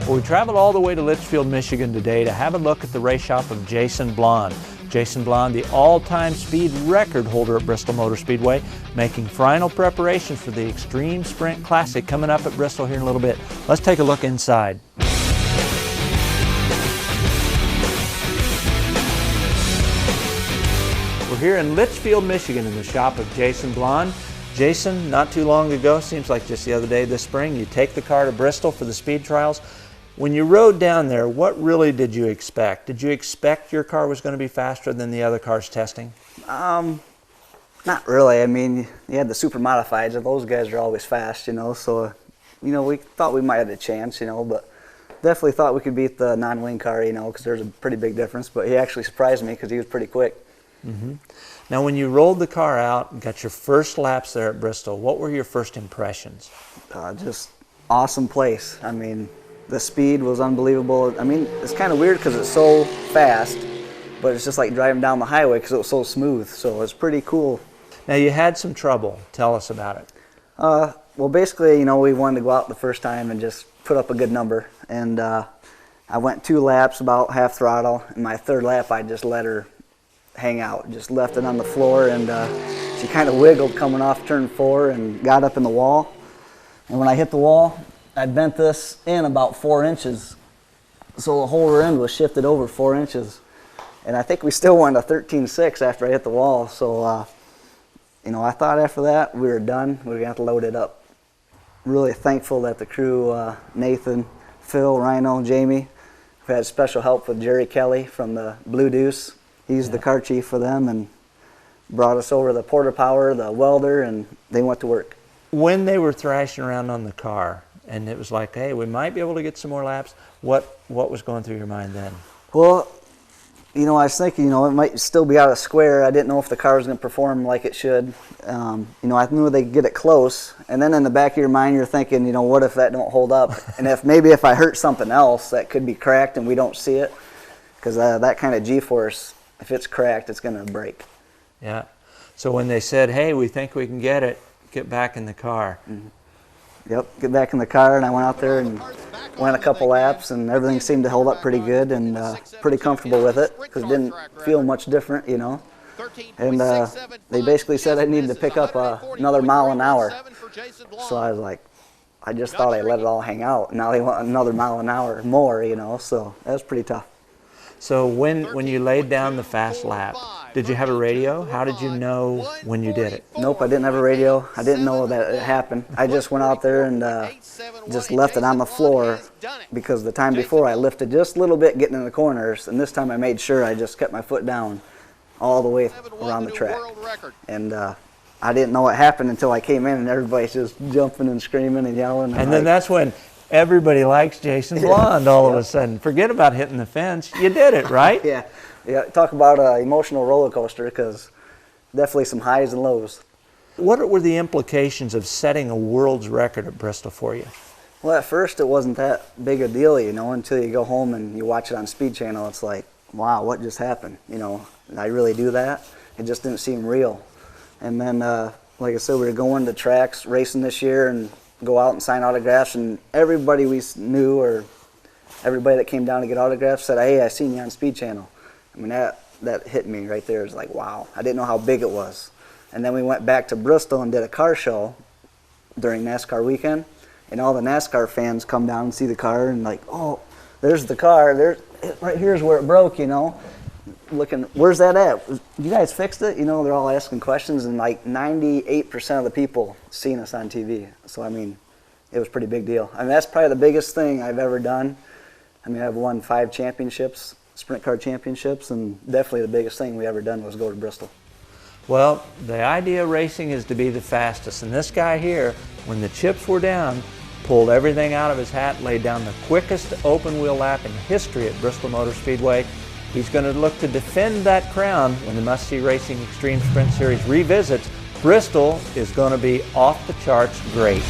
Well, we traveled all the way to Litchfield, Michigan today to have a look at the race shop of Jason Blond. Jason Blond, the all-time speed record holder at Bristol Motor Speedway, making final preparations for the Xtreme Sprint Classic coming up at Bristol here in a little bit. Let's take a look inside. We're here in Litchfield, Michigan in the shop of Jason Blond. Jason, not too long ago, seems like just the other day this spring, you take the car to Bristol for the speed trials. When you rode down there, what really did you expect? Did you expect your car was going to be faster than the other cars testing? Not really. I mean, you had the super modifieds, and those guys are always fast, you know, so, you know, we thought we might have a chance, you know, but definitely thought we could beat the non-wing car, you know, because there's a pretty big difference, but he actually surprised me because he was pretty quick. Mm-hmm. Now, when you rolled the car out and got your first laps there at Bristol, what were your first impressions? Just awesome place. I mean, the speed was unbelievable. I mean, it's kind of weird because it's so fast, but it's just like driving down the highway because it was so smooth, so it's pretty cool. Now, you had some trouble. Tell us about it. Well, basically, you know, we wanted to go out the first time and just put up a good number, and I went 2 laps about half throttle, and my 3rd lap I just let her hang out, just left it on the floor, and she kind of wiggled coming off turn 4 and got up in the wall. And when I hit the wall, I bent this in about 4 inches, so the whole rear end was shifted over 4 inches. And I think we still went a 13.6 after I hit the wall, so you know, I thought after that we were done. We were going to have to load it up. Really thankful that the crew, Nathan, Phil, Rhino, Jamie, who had special help with Jerry Kelly from the Blue Deuce. He's the car chief for them, and brought us over the porter power, the welder, and they went to work. When they were thrashing around on the car, and it was like, hey, we might be able to get some more laps, what was going through your mind then? Well, you know, I was thinking, you know, it might still be out of square. I didn't know if the car was going to perform like it should. You know, I knew they could get it close, and then in the back of your mind, you're thinking, you know, what if that don't hold up? And if I hurt something else that could be cracked and we don't see it, because that kind of G-force, if it's cracked, it's going to break. Yeah. So when they said, hey, we think we can get it, get back in the car. Mm-hmm. Yep, get back in the car, and I went out there and went a couple laps, and everything seemed to hold up pretty good, and pretty comfortable with it, because it didn't feel much different, you know. And they basically said I needed to pick up another mile an hour. So I was like, I just thought I let it all hang out. Now they want another mile an hour more, you know, so that was pretty tough. So when you laid down the fast lap, did you have a radio? How did you know when you did it? Nope, I didn't have a radio. I didn't know that it happened. I just went out there and just left it on the floor, because the time before I lifted just a little bit getting in the corners, and this time I made sure I just kept my foot down all the way around the track. And I didn't know what happened until I came in, and everybody's just jumping and screaming and yelling. And then that's when everybody likes Jason Blond all of a sudden. Forget about hitting the fence. You did it, right? Yeah. Talk about an emotional roller coaster, because definitely some highs and lows. What were the implications of setting a world's record at Bristol for you? Well, at first it wasn't that big a deal, you know, until you go home and you watch it on Speed Channel. It's like, wow, what just happened? You know, did I really do that? It just didn't seem real. And then, like I said, we were going to tracks, racing this year, and go out and sign autographs, and everybody we knew, or everybody that came down to get autographs, said, hey, I seen you on Speed Channel. I mean, that hit me right there. It was like, wow, I didn't know how big it was. And then we went back to Bristol and did a car show during NASCAR weekend, and all the NASCAR fans come down and see the car, and like, oh, there's the car, right here's where it broke, you know. Looking, where's that at? You guys fixed it? You know, they're all asking questions, and like 98% of the people seen us on TV. So, I mean, it was a pretty big deal. I mean, that's probably the biggest thing I've ever done. I mean, I've won 5 championships, sprint car championships, and definitely the biggest thing we ever done was go to Bristol. Well, the idea of racing is to be the fastest, and this guy here, when the chips were down, pulled everything out of his hat, laid down the quickest open wheel lap in history at Bristol Motor Speedway. He's going to look to defend that crown when the Must See Racing Xtreme Sprint Series revisits. Bristol is going to be off the charts great.